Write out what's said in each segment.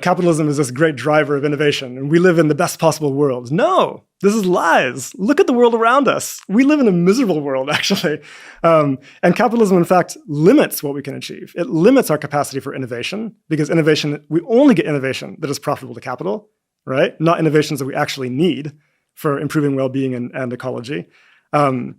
Capitalism is this great driver of innovation, and we live in the best possible world. No, this is lies. Look at the world around us. We live in a miserable world, actually. And capitalism, in fact, limits what we can achieve. It limits our capacity for innovation, because innovation, we only get innovation that is profitable to capital, right? Not innovations that we actually need for improving well-being and ecology. And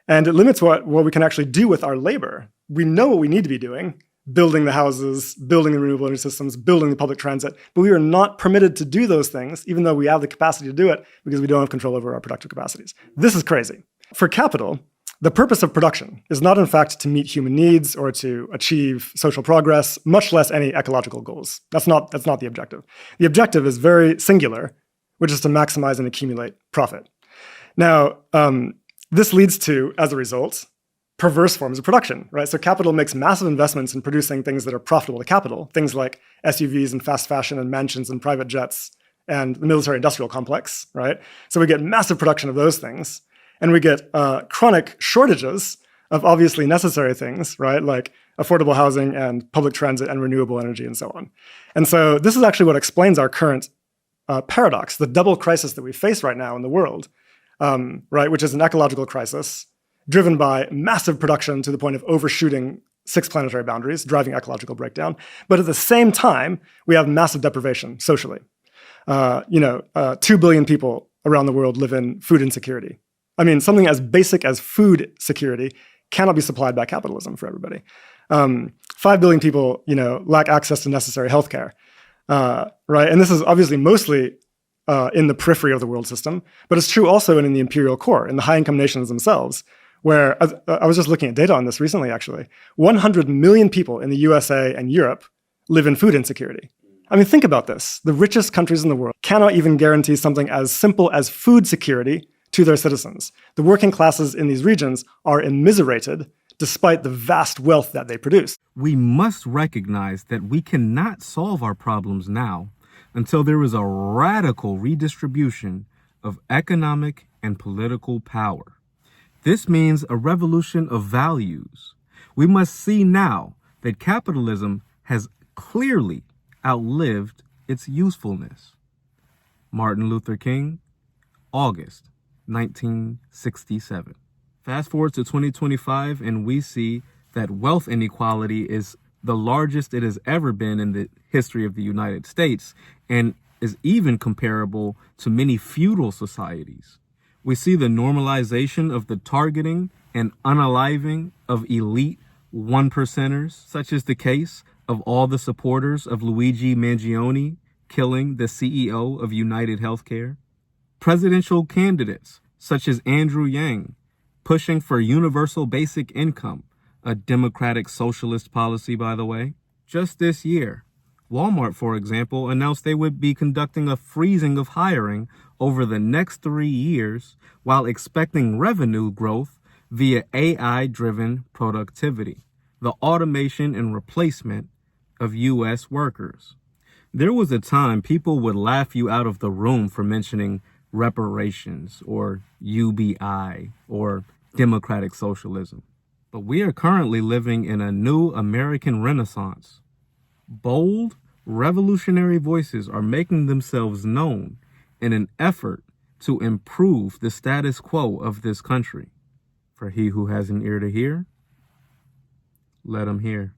it limits what we can actually do with our labor. We know what we need to be doing: building the houses, building the renewable energy systems, building the public transit. But we are not permitted to do those things, even though we have the capacity to do it, because we don't have control over our productive capacities. This is crazy. For capital, the purpose of production is not, in fact, to meet human needs or to achieve social progress, much less any ecological goals. That's not the objective. The objective is very singular, which is to maximize and accumulate profit. Now, this leads to, as a result, perverse forms of production, right? So capital makes massive investments in producing things that are profitable to capital, things like SUVs and fast fashion and mansions and private jets and the military-industrial complex, right? So we get massive production of those things, and we get chronic shortages of obviously necessary things, right? Like affordable housing and public transit and renewable energy and so on. And so this is actually what explains our current paradox, the double crisis that we face right now in the world, right? Which is an ecological crisis driven by massive production to the point of overshooting 6 planetary boundaries, driving ecological breakdown. But at the same time, we have massive deprivation socially. 2 billion people around the world live in food insecurity. I mean, something as basic as food security cannot be supplied by capitalism for everybody. 5 billion people, lack access to necessary healthcare, right? And this is obviously mostly in the periphery of the world system, but it's true also in the imperial core, in the high-income nations themselves, where I was just looking at data on this recently, actually. 100 million people in the USA and Europe live in food insecurity. I mean, think about this. The richest countries in the world cannot even guarantee something as simple as food security to their citizens. The working classes in these regions are immiserated despite the vast wealth that they produce. We must recognize that we cannot solve our problems now until there is a radical redistribution of economic and political power. This means a revolution of values. We must see now that capitalism has clearly outlived its usefulness. Martin Luther King, August 1967. Fast forward to 2025, and we see that wealth inequality is the largest it has ever been in the history of the United States, and is even comparable to many feudal societies. We see the normalization of the targeting and unaliving of elite one-percenters, such as the case of all the supporters of Luigi Mangione killing the CEO of United Healthcare. Presidential candidates, such as Andrew Yang, pushing for universal basic income, a democratic socialist policy, by the way. Just this year, Walmart, for example, announced they would be conducting a freezing of hiring over the next 3 years while expecting revenue growth via AI-driven productivity, the automation and replacement of U.S. workers. There was a time people would laugh you out of the room for mentioning reparations or UBI or democratic socialism. But we are currently living in a new American Renaissance. Bold, revolutionary voices are making themselves known in an effort to improve the status quo of this country. For he who has an ear to hear, let him hear.